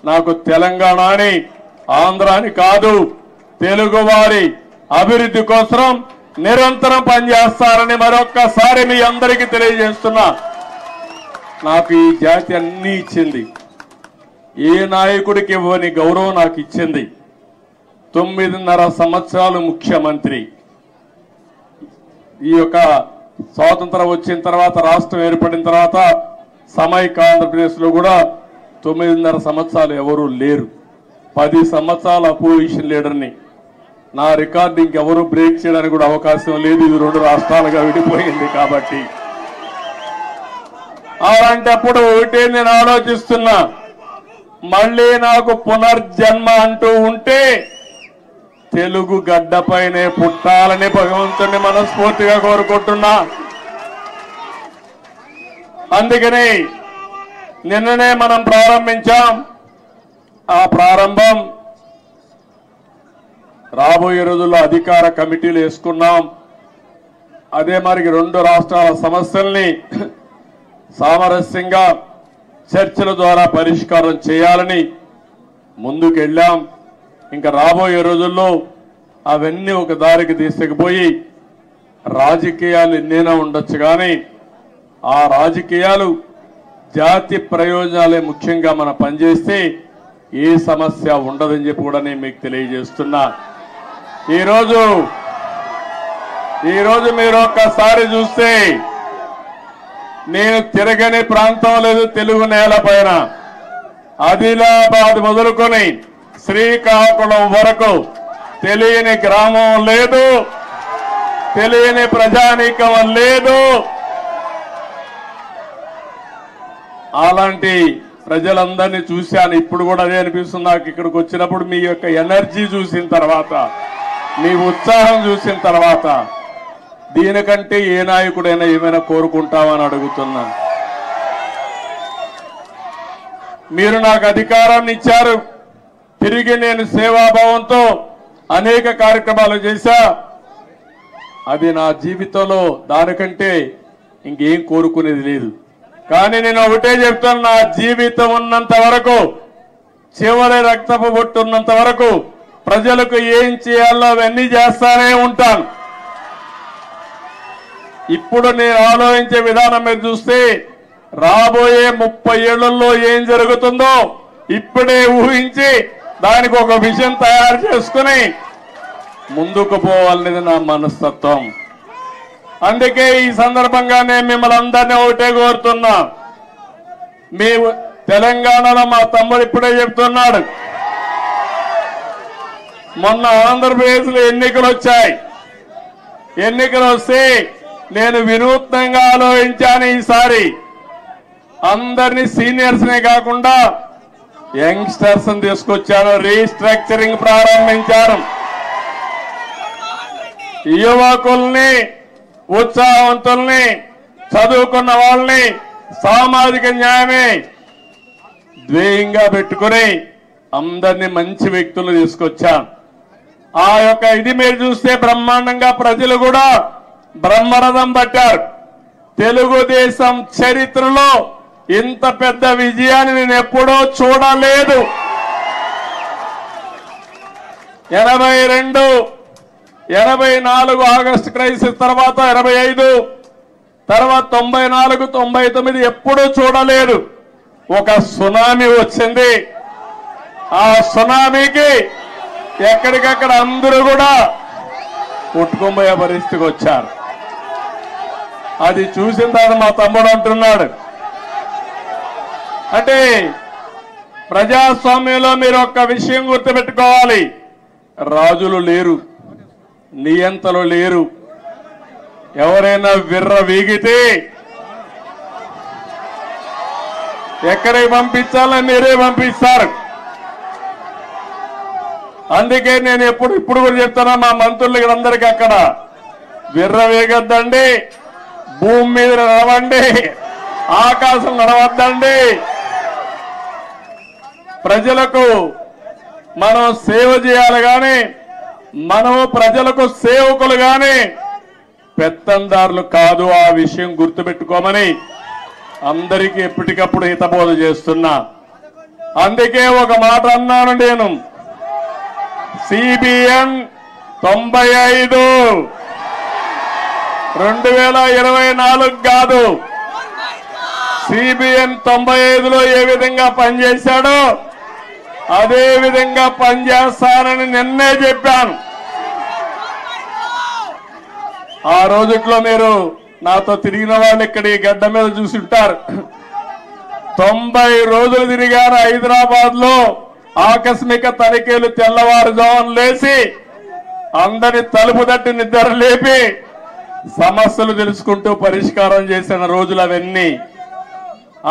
నాకు తెలంగాణ అని, ఆంధ్ర అని కాదు, తెలుగు వారి అభివృద్ధి కోసం నిరంతరం పనిచేస్తారని మరొక్కసారి మీ అందరికీ తెలియజేస్తున్నా. నాకు ఈ జాతి అన్నీ ఇచ్చింది, ఏ నాయకుడికి ఇవ్వని గౌరవం నాకు ఇచ్చింది. 9.5 సంవత్సరాలు ముఖ్యమంత్రి. ఈ యొక్క స్వాతంత్రం వచ్చిన తర్వాత, రాష్ట్రం ఏర్పడిన తర్వాత సమైక్య ఆంధ్రప్రదేశ్ లో కూడా 9.5 సంవత్సరాలు ఎవరు లేరు. 10 సంవత్సరాల అపోజిషన్ లీడర్ని. నా రికార్డు ఇంకెవరూ బ్రేక్ చేయడానికి కూడా అవకాశం లేదు, ఇది 2 రాష్ట్రాలుగా విడిపోయింది కాబట్టి. అలాంటప్పుడు ఒకటే నేను ఆలోచిస్తున్నా, మళ్ళీ నాకు పునర్జన్మ అంటూ ఉంటే తెలుగు గడ్డపైనే పుట్టాలని భగవంతుని మనస్ఫూర్తిగా కోరుకుంటున్నా. అందుకని నిన్ననే మనం ప్రారంభించాం. ఆ ప్రారంభం రాబోయే రోజుల్లో అధికార కమిటీలు వేసుకున్నాం. అదే మరి 2 రాష్ట్రాల సమస్యల్ని సామరస్యంగా చర్చల ద్వారా పరిష్కారం చేయాలని ముందుకెళ్ళాం. ఇంకా రాబోయే రోజుల్లో అవన్నీ ఒక దారికి తీసుకుపోయి రాజకీయాలు ఎన్నైనా ఉండొచ్చు, కానీ ఆ రాజకీయాలు జాతి ప్రయోజనాలే ముఖ్యంగా మనం పనిచేస్తే ఏ సమస్య ఉండదని చెప్పి కూడా నేను మీకు తెలియజేస్తున్నా. ఈరోజు మీరు ఒక్కసారి చూస్తే నేను తిరగని ప్రాంతం లేదు తెలుగు నేల పైన. ఆదిలాబాద్ మొదలుకొని శ్రీకాకుళం వరకు తెలియని గ్రామం లేదు, తెలియని ప్రజానీకం లేదు. అలాంటి ప్రజలందరినీ చూశాను. ఇప్పుడు కూడా అదే అనిపిస్తుంది నాకు. ఇక్కడికి వచ్చినప్పుడు మీ యొక్క ఎనర్జీ చూసిన తర్వాత, మీ ఉత్సాహం చూసిన తర్వాత దీనికంటే ఏ నాయకుడైనా ఏమైనా కోరుకుంటామని అడుగుతున్నాను. మీరు నాకు అధికారాన్ని ఇచ్చారు, తిరిగి నేను సేవాభావంతో అనేక కార్యక్రమాలు చేశా. అది నా జీవితంలో దానికంటే ఇంకేం కోరుకునేది లేదు. కానీ నేను ఒకటే చెప్తాను, నా జీవితం ఉన్నంత వరకు, చివరి రక్తపు బొట్టు ఉన్నంత వరకు ప్రజలకు ఏం చేయాలో అవన్నీ చేస్తానే ఉంటాను. ఇప్పుడు నేను ఆలోచించే విధానం మీరు చూస్తే రాబోయే 30 ఏళ్లలో ఏం జరుగుతుందో ఇప్పుడే ఊహించి దానికి ఒక విజన్ తయారు చేసుకుని ముందుకు పోవాలనేది నా మనస్తత్వం. అందుకే ఈ సందర్భంగా నేను మిమ్మల్ని అందరినీ ఒకటే కోరుతున్నా. మీ తెలంగాణలో మా తమ్ముడు ఇప్పుడే చెప్తున్నాడు, మొన్న ఆంధ్రప్రదేశ్ లో ఎన్నికలు వచ్చాయి. ఎన్నికలు వస్తే నేను వినూత్నంగా ఆలోచించాను. ఈసారి అందరినీ సీనియర్స్ నే కాకుండా యంగ్స్టర్స్ తీసుకొచ్చాను, రీస్ట్రక్చరింగ్ ప్రారంభించాను. యువకుల్ని, ఉత్సాహవంతుల్ని, చదువుకున్న వాళ్ళని సామాజిక న్యాయమే ధ్యేయంగా పెట్టుకుని అందరినీ మంచి వ్యక్తులు తీసుకొచ్చాను. ఆ యొక్క ఇది మీరు చూస్తే బ్రహ్మాండంగా ప్రజలు కూడా బ్రహ్మరథం పట్టారు. తెలుగుదేశం చరిత్రలో ఇంత పెద్ద విజయాన్ని నేను ఎప్పుడూ చూడలేదు. 82, 84 ఆగస్టు క్రైసిస్ తర్వాత 85, తర్వాత 94, 99 ఎప్పుడూ చూడలేదు. ఒక సునామీ వచ్చింది. ఆ సునామీకి ఎక్కడికక్కడ అందరూ కూడా కొట్టుకుపోయే పరిస్థితికి వచ్చారు. అది చూసిన తర్వాత మా తమ్ముడు అంటున్నాడు, అంటే ప్రజాస్వామ్యంలో మీరు ఒక్క విషయం గుర్తుపెట్టుకోవాలి, రాజులు లేరు, నియంతలు లేరు. ఎవరైనా విర్ర వీగితే ఎక్కడికి పంపించాలని మీరే పంపిస్తారు. అందుకే నేను ఇప్పుడు కూడా చెప్తున్నా మా మంత్రులకి అందరికీ, అక్కడ విర్ర వేగొద్దండి, భూమి మీద నడవండి, ఆకాశం నడవద్దండి. ప్రజలకు మనం సేవ చేయాలి కానీ మనము ప్రజలకు సేవకులు కానీ పెత్తందారులు కాదు. ఆ విషయం గుర్తుపెట్టుకోమని అందరికీ ఎప్పటికప్పుడు హితబోధ చేస్తున్నా. అందుకే ఒక మాట అన్నాను నేను, సిబిఎన్ 95 2024 కాదు, సిబిఎన్ 95లో ఏ విధంగా పనిచేశాడో అదే విధంగా పనిచేస్తానని నిన్నే చెప్పాను. ఆ రోజుట్లో మీరు నాతో తిరిగిన వాళ్ళు ఇక్కడ ఈ గడ్డ మీద చూసుంటారు. 90 రోజులు తిరిగాను హైదరాబాద్ లో. ఆకస్మిక తనిఖీలు, తెల్లవారుజామున లేచి అందరి తలుపు తట్టి నిద్ర లేపి సమస్యలు తెలుసుకుంటూ పరిష్కారం చేసిన రోజులు అవన్నీ.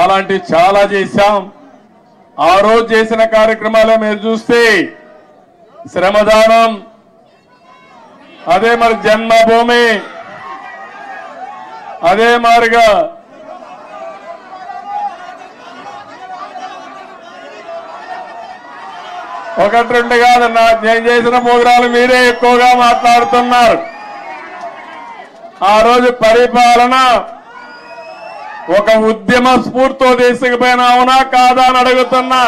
అలాంటివి చాలా చేశాం. ఆ రోజు చేసిన కార్యక్రమాలే మీరు చూస్తే శ్రమదానం, అదే మరి జన్మభూమి, అదే మారిగా ఒకటి రెండు కాదు, నేను చేసిన ప్రోగ్రాలు మీరే ఎక్కువగా మాట్లాడుతున్నారు. ఆ రోజు పరిపాలన ఒక ఉద్యమ స్ఫూర్తితో తీసుకుపోయినా అవునా కాదా అని అడుగుతున్నా.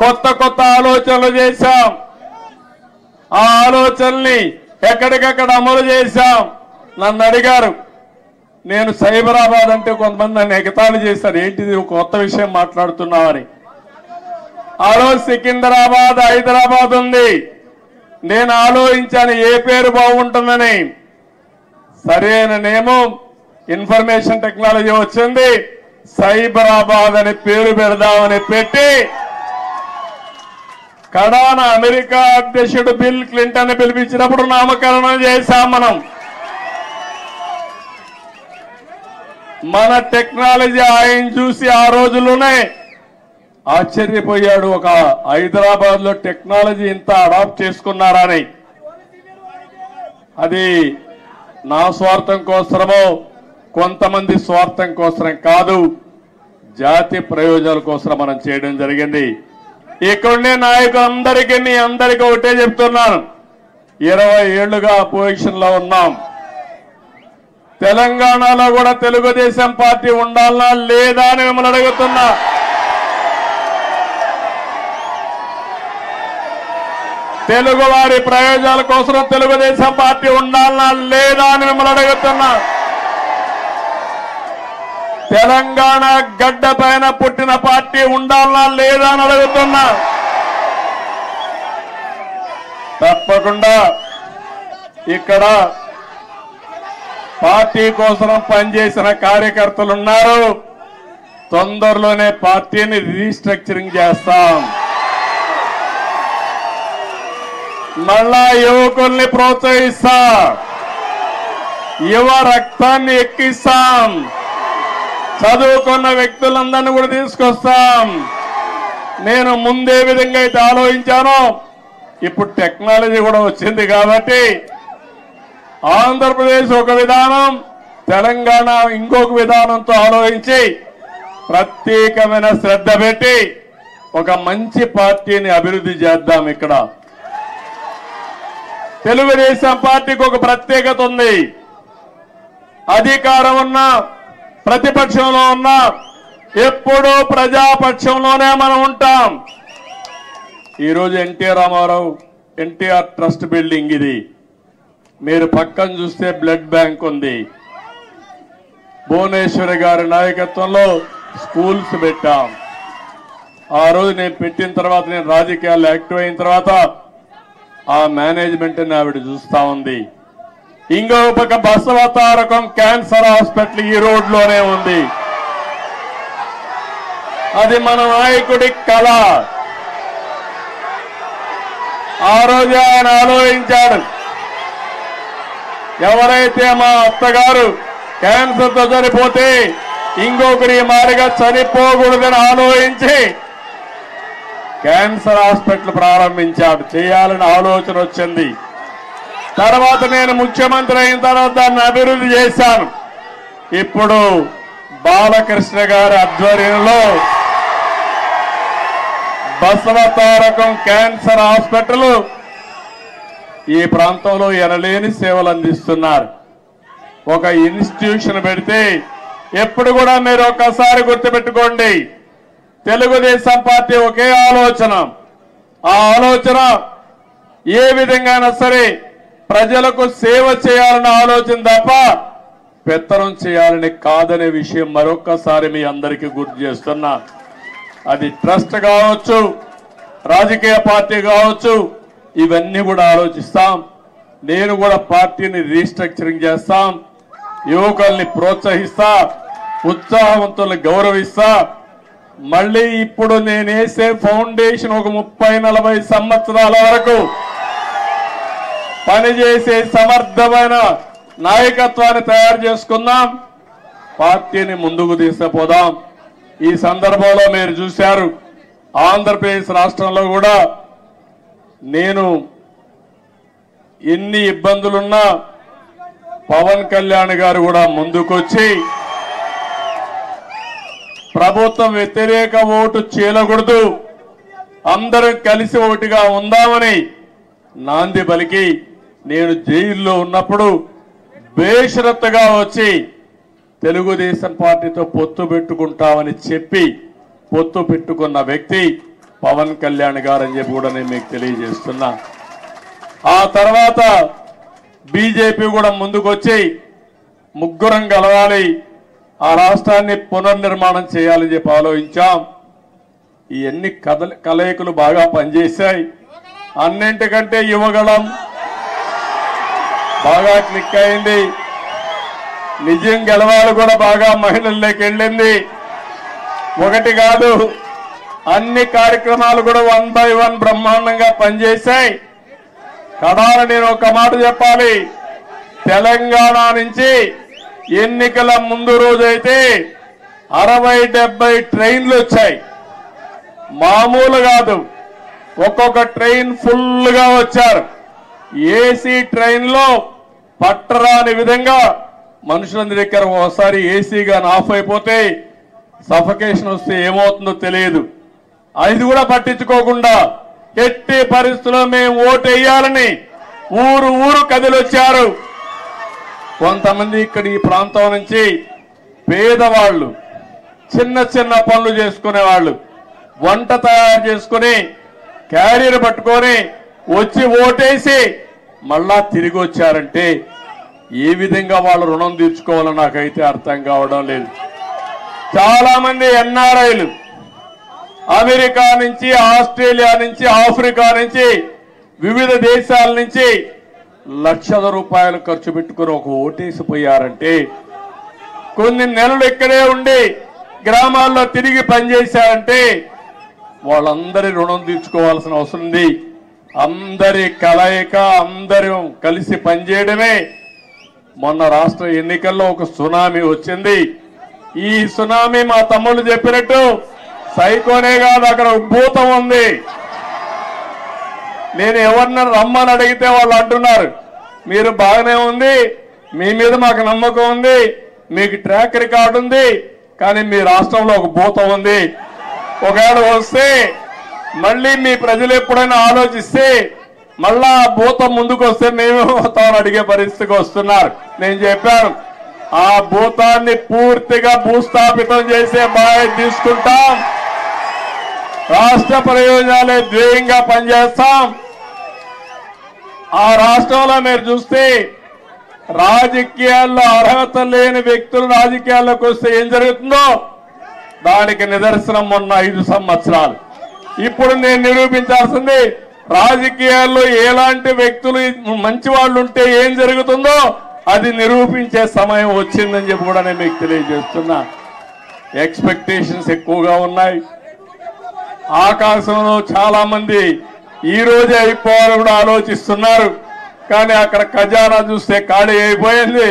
కొత్త కొత్త ఆలోచనలు చేశాం. ఆ ఆలోచనల్ని ఎక్కడికక్కడ అమలు చేశాం. నన్ను అడిగారు, నేను సైబరాబాద్ అంటే కొంతమంది నన్ను ఎగతాళి చేశారు, ఏంటిది ఒక కొత్త విషయం మాట్లాడుతున్నామని. ఆ రోజు సికింద్రాబాద్, హైదరాబాద్ ఉంది. నేను ఆలోచించాను ఏ పేరు బాగుంటుందని. సరైన నేమం ఇన్ఫర్మేషన్ టెక్నాలజీ వచ్చింది, సైబరాబాద్ అని పేరు పెడదామని పెట్టి కడాన అమెరికా అధ్యక్షుడు బిల్ క్లింటన్ పిలిపించినప్పుడు నామకరణం చేశాం. మన టెక్నాలజీ ఆయన చూసి ఆ రోజుల్లోనే ఆశ్చర్యపోయాడు, ఒక హైదరాబాద్ లో టెక్నాలజీ ఇంత అడాప్ట్ చేసుకున్నారని. అది నా స్వార్థం కోసమో కొంతమంది స్వార్థం కోసం కాదు, జాతి ప్రయోజనాల కోసం మనం చేయడం జరిగింది. ఇక్కడుండే నాయకులందరికీ మీ అందరికీ ఒకటే చెప్తున్నాను, 20 ఏళ్లుగా అపోజిషన్ లో ఉన్నాం. తెలంగాణలో కూడా తెలుగుదేశం పార్టీ ఉండాలనా లేదా అని మిమ్మల్ని అడుగుతున్నా. తెలుగు వారి ప్రయోజనాల కోసం తెలుగుదేశం పార్టీ ఉండాలనా లేదా అని మిమ్మల్ని అడుగుతున్నా. తెలంగాణ గడ్డ పైన పుట్టిన పార్టీ ఉండాలనా లేదా అని అడుగుతున్నా. తప్పకుండా ఇక్కడ పార్టీ కోసం పనిచేసిన కార్యకర్తలు ఉన్నారు. తొందరలోనే పార్టీని రీస్ట్రక్చరింగ్ చేస్తాం. మళ్ళా యువకుల్ని ప్రోత్సహిస్తా, యువ రక్తాన్ని ఎక్కిస్తాం, చదువుకున్న వ్యక్తులందరినీ కూడా తీసుకొస్తాం. నేను ముందే విధంగా అయితే ఆలోచించానో ఇప్పుడు టెక్నాలజీ కూడా వచ్చింది కాబట్టి ఆంధ్రప్రదేశ్ ఒక విధానం, తెలంగాణ ఇంకొక విధానంతో ఆలోచించి ప్రత్యేకమైన శ్రద్ధ పెట్టి ఒక మంచి పార్టీని అభివృద్ధి చేద్దాం. ఇక్కడ తెలుగుదేశం పార్టీకి ఒక ప్రత్యేకత ఉంది. అధికారం ఉన్నా ప్రతిపక్షంలో ఉన్నా ఎప్పుడూ ప్రజాపక్షంలోనే మనం ఉంటాం. ఈరోజు ఎన్టీఆర్ రామారావు ఎన్టీఆర్ ట్రస్ట్ బిల్డింగ్ ఇది. మీరు పక్కన చూస్తే బ్లడ్ బ్యాంక్ ఉంది. భువనేశ్వరి గారి నాయకత్వంలో స్కూల్స్ పెట్టాం. ఆ రోజు నేను పెట్టిన తర్వాత, నేను రాజకీయాల్లో యాక్టివ్ అయిన తర్వాత ఆ మేనేజ్మెంట్ ని ఆవిడ చూస్తా ఉంది. ఇంకో పక్క బసవతారకం క్యాన్సర్ హాస్పిటల్ ఈ రోడ్లోనే ఉంది. అది మన నాయకుడి కళ. ఆ రోజు ఆయన ఆలోచించాడు, ఎవరైతే మా అత్తగారు క్యాన్సర్ తో చనిపోతే ఇంకొకరి మారిగా చనిపోకూడదని ఆలోచించి క్యాన్సర్ హాస్పిటల్ ప్రారంభించాడు. చేయాలని ఆలోచన వచ్చింది. తర్వాత నేను ముఖ్యమంత్రి అయిన తర్వాత దాన్ని అభివృద్ధి చేశాను. ఇప్పుడు బాలకృష్ణ గారి ఆధ్వర్యంలో బసవతారకం క్యాన్సర్ హాస్పిటల్ ఈ ప్రాంతంలో ఎనలేని సేవలు అందిస్తున్నారు. ఒక ఇన్స్టిట్యూషన్ పెడితే ఎప్పుడు కూడా మీరు ఒక్కసారి గుర్తుపెట్టుకోండి, తెలుగుదేశం పార్టీ ఒకే ఆలోచన. ఆ ఆలోచన ఏ విధంగానైనా సరే ప్రజలకు సేవ చేయాలన్న ఆలోచన తప్ప పెత్తనం చేయాలని కాదనే విషయం మరొక్కసారి మీ అందరికీ గుర్తు చేస్తున్నా. అది ట్రస్ట్ కావచ్చు, రాజకీయ పార్టీ కావచ్చు, ఇవన్నీ కూడా ఆలోచిస్తాం. నేను కూడా పార్టీని రీస్ట్రక్చరింగ్ చేస్తాం. యువకుల్ని ప్రోత్సహిస్తా, ఉత్సాహవంతుల్ని గౌరవిస్తా. మళ్ళీ ఇప్పుడు నేనేసే ఫౌండేషన్ ఒక 30-40 సంవత్సరాల వరకు పనిచేసే సమర్థమైన నాయకత్వాన్ని తయారు చేసుకుందాం. పార్టీని ముందుకు తీసుకుపోదాం. ఈ సందర్భంలో మీరు చూశారు, ఆంధ్రప్రదేశ్ రాష్ట్రంలో కూడా నేను ఎన్ని ఇబ్బందులున్నా పవన్ కళ్యాణ్ గారు కూడా ముందుకొచ్చి ప్రభుత్వం వ్యతిరేక ఓటు చీలకూడదు, అందరం కలిసి ఒకటిగా ఉందామని నాంది పలికి నేను జైల్లో ఉన్నప్పుడు బేషరత్తుగా వచ్చి తెలుగుదేశం పార్టీతో పొత్తు పెట్టుకుంటామని చెప్పి పొత్తు పెట్టుకున్న వ్యక్తి పవన్ కళ్యాణ్ గారు అని చెప్పి కూడా నేను మీకు తెలియజేస్తున్నా. ఆ తర్వాత బీజేపీ కూడా ముందుకొచ్చి ముగ్గురం కలవాలి, ఆ రాష్ట్రాన్ని పునర్నిర్మాణం చేయాలని చెప్పి ఆలోచించాం. ఇవన్నీ కలయికలు బాగా పనిచేశాయి. అన్నింటికంటే యువగళం బాగా క్లిక్ అయింది. నిజం గెలవాలి కూడా బాగా మహిళల్లోకి వెళ్ళింది. ఒకటి కాదు, అన్ని కార్యక్రమాలు కూడా 1 by 1 బ్రహ్మాండంగా పనిచేశాయి. కడాన నేను ఒక మాట చెప్పాలి, తెలంగాణ నుంచి ఎన్నికల ముందు రోజైతే 60-70 ట్రైన్లు వచ్చాయి. మామూలు కాదు, ఒక్కొక్క ట్రైన్ ఫుల్గా వచ్చారు. ఏసీ ట్రైన్లో పట్టరాని విధంగా మనుషులందరి దగ్గర ఒకసారి ఏసీ గాని ఆఫ్ అయిపోతే సఫకేషన్ వస్తే ఏమవుతుందో తెలియదు. అది కూడా పట్టించుకోకుండా ఎట్టి పరిస్థితుల్లో మేము ఓటు వేయాలని ఊరు ఊరు కదిలొచ్చారు. కొంతమంది ఇక్కడ ఈ ప్రాంతం నుంచి పేదవాళ్ళు, చిన్న చిన్న పనులు చేసుకునేవాళ్ళు, వంట తయారు చేసుకుని క్యారియర్ పట్టుకొని వచ్చి ఓటేసి మళ్ళా తిరిగి వచ్చారంటే ఏ విధంగా వాళ్ళు రుణం తీర్చుకోవాలో నాకైతే అర్థం కావడం లేదు. చాలా మంది ఎన్ఆర్ఐలు అమెరికా నుంచి, ఆస్ట్రేలియా నుంచి, ఆఫ్రికా నుంచి, వివిధ దేశాల నుంచి లక్షల రూపాయలు ఖర్చు పెట్టుకుని ఒక ఓటేసిపోయారంటే, కొన్ని నెలలు ఇక్కడే ఉండి గ్రామాల్లో తిరిగి పనిచేశారంటే వాళ్ళందరి రుణం తీర్చుకోవాల్సిన అవసరం ఉంది. అందరి కలయిక, అందరూ కలిసి పనిచేయడమే. మొన్న రాష్ట్ర ఎన్నికల్లో ఒక సునామీ వచ్చింది. ఈ సునామీ మా తమ్ముళ్ళు చెప్పినట్టు సైకోనే కాదు, అక్కడ భూతం ఉంది. నేను ఎవరిని రమ్మని అడిగితే వాళ్ళు అంటున్నారు, మీరు బాగానే ఉంది, మీ మీద మాకు నమ్మకం ఉంది, మీకు ట్రాక్ రికార్డు ఉంది, కానీ మీ రాష్ట్రంలో ఒక భూతం ఉంది. ఒకవేళ వస్తే మళ్ళీ మీ ప్రజలు ఎప్పుడైనా ఆలోచిస్తే మళ్ళా ఆ భూతం ముందుకు వస్తే మేమేమవుతామని అడిగే పరిస్థితికి వస్తున్నారు. నేను చెప్పాను, ఆ భూతాన్ని పూర్తిగా భూస్థాపితం చేసే బాధ్యత తీసుకుంటాం. రాష్ట్ర ప్రయోజనాలే ధ్యేయంగా పనిచేస్తాం. ఆ రాష్ట్రంలో మీరు చూస్తే రాజకీయాల్లో అర్హత లేని వ్యక్తులు రాజకీయాల్లోకి వస్తే ఏం జరుగుతుందో దానికి నిదర్శనం మొన్న 5 సంవత్సరాలు. ఇప్పుడు నేను నిరూపించాల్సింది, రాజకీయాల్లో ఎలాంటి వ్యక్తులు మంచి వాళ్ళు ఉంటే ఏం జరుగుతుందో అది నిరూపించే సమయం వచ్చిందని చెప్పి కూడా నేను మీకు తెలియజేస్తున్నా. ఎక్స్పెక్టేషన్స్ ఎక్కువగా ఉన్నాయి. ఆకాశంలో చాలా మంది ఈ రోజే అయిపోవాలని కూడా ఆలోచిస్తున్నారు. కానీ అక్కడ ఖజానా చూస్తే ఖాళీ అయిపోయింది.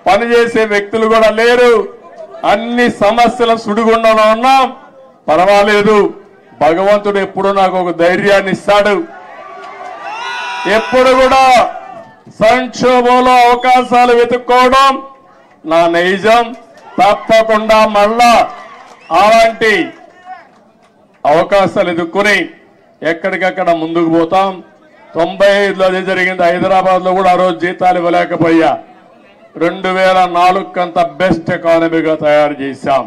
పనిచేసే వ్యక్తులు కూడా లేరు. అన్ని సమస్యల సుడిగుండంలో ఉన్నాం. పర్వాలేదు, భగవంతుడు ఎప్పుడు నాకు ఒక ధైర్యాన్ని ఇస్తాడు. ఎప్పుడు కూడా సంక్షోభంలో అవకాశాలు వెతుక్కోవడం నా నైజం. తప్పకుండా మళ్ళా అలాంటి అవకాశాలు ఎదుర్కొని ఎక్కడికక్కడ ముందుకు పోతాం. 95లో అదే జరిగింది. హైదరాబాద్ లో కూడా ఆ రోజు జీతాలు ఇవ్వలేకపోయా. 2004 కంత బెస్ట్ ఎకానమీగా తయారు చేశాం.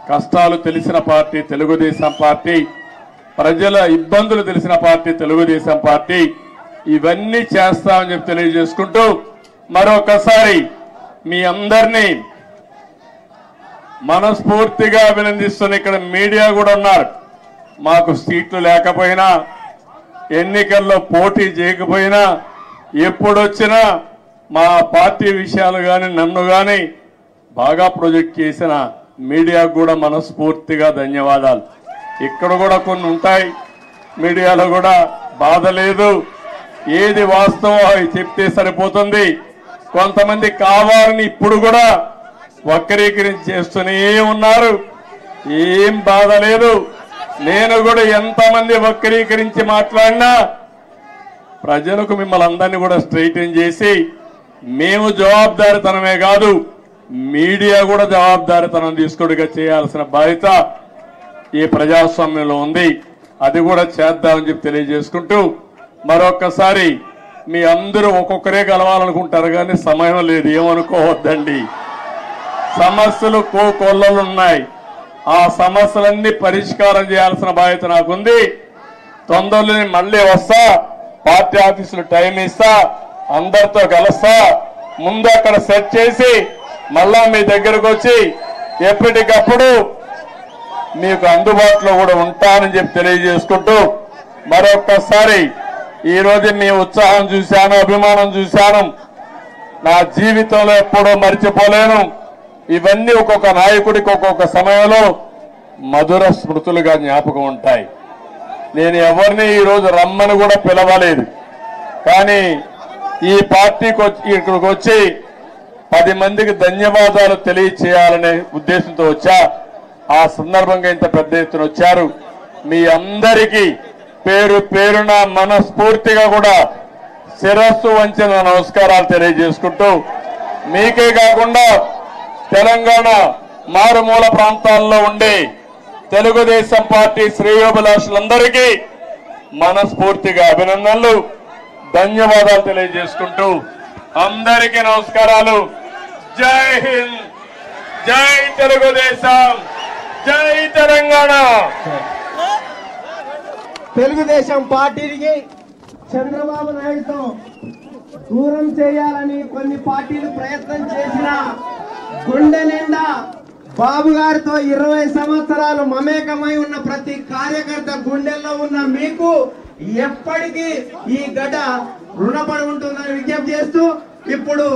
కష్టాలు తెలిసిన పార్టీ తెలుగుదేశం పార్టీ, ప్రజల ఇబ్బందులు తెలిసిన పార్టీ తెలుగుదేశం పార్టీ. ఇవన్నీ చేస్తామని చెప్పి తెలియజేసుకుంటూ మరొకసారి మీ అందరినీ మనస్ఫూర్తిగా అభినందిస్తున్న ఇక్కడ మీడియా కూడా ఉన్నారు. మాకు సీట్లు లేకపోయినా, ఎన్నికల్లో పోటీ చేయకపోయినా, ఎప్పుడొచ్చినా మా పార్టీ విషయాలు కానీ నన్ను కానీ బాగా ప్రొజెక్ట్ చేసిన మీడియాకు కూడా మనస్ఫూర్తిగా ధన్యవాదాలు. ఇక్కడ కూడా కొన్ని ఉంటాయి, మీడియాలో కూడా బాధ లేదు. ఏది వాస్తవం అవి చెప్తే సరిపోతుంది. కొంతమంది కావాలని ఇప్పుడు కూడా వక్రీకరించి చేస్తూనే ఉన్నారు. ఏం బాధ లేదు. నేను కూడా ఎంతమంది వక్రీకరించి మాట్లాడినా ప్రజలకు మిమ్మల్ని అందరినీ కూడా స్ట్రైటన్ చేసి, మేము జవాబుదారీతనమే కాదు మీడియా కూడా జవాబుదారీతనం తీసుకుడిగా చేయాల్సిన బాధ్యత ఈ ప్రజాస్వామ్యంలో ఉంది. అది కూడా చేద్దామని చెప్పి తెలియజేసుకుంటూ మరొకసారి మీ అందరూ ఒక్కొక్కరే కలవాలనుకుంటారు కానీ సమయం లేదు, ఏమనుకోవద్దండి. సమస్యలు కోకొల్లలున్నాయి. ఆ సమస్యలన్నీ పరిష్కారం చేయాల్సిన బాధ్యత నాకుంది. తొందరలోనే మళ్ళీ వస్తా, పార్టీ ఆఫీసులో టైం ఇస్తా, అందరితో కలుస్తా, ముందు అక్కడ సెట్ చేసి మళ్ళా మీ దగ్గరకు వచ్చి ఎప్పటికప్పుడు మీకు అందుబాటులో కూడా ఉంటానని చెప్పి తెలియజేసుకుంటూ మరొక్కసారి ఈరోజు మీ ఉత్సాహం చూశాను, అభిమానం చూశాను. నా జీవితంలో ఎప్పుడూ మర్చిపోలేను. ఇవన్నీ ఒక్కొక్క నాయకుడికి ఒక్కొక్క సమయంలో మధుర స్మృతులుగా జ్ఞాపకం ఉంటాయి. నేను ఎవరిని ఈరోజు రమ్మని కూడా పిలవలేదు, కానీ ఈ పార్టీకి ఇక్కడికి వచ్చి 10 మందికి ధన్యవాదాలు తెలియచేయాలనే ఉద్దేశంతో వచ్చా. ఆ సందర్భంగా ఇంత పెద్ద ఎత్తున వచ్చారు. మీ అందరికీ పేరు పేరున మనస్ఫూర్తిగా కూడా శిరస్సు వంచిన నమస్కారాలు తెలియజేసుకుంటూ, మీకే కాకుండా తెలంగాణ మారుమూల ప్రాంతాల్లో ఉండే తెలుగుదేశం పార్టీ శ్రేయోభిలాషులందరికీ మనస్ఫూర్తిగా అభినందనలు, ధన్యవాదాలు తెలియజేసుకుంటూ అందరికీ నమస్కారాలు. జై హింద్, జై తెలుగుదేశం, జై తెలంగాణ. తెలుగుదేశం పార్టీకి చంద్రబాబు నాయుడుతో దూరం చేయాలని కొన్ని పార్టీలు ప్రయత్నం చేసిన గుండె నిండా బాబు గారితో 20 సంవత్సరాలు మమేకమై ఉన్న ప్రతి కార్యకర్త గుండెల్లో ఉన్న మీకు ఎప్పటికీ ఈ గడ్డ రుణపడి ఉంటుందని విజ్ఞప్తి చేస్తూ ఇప్పుడు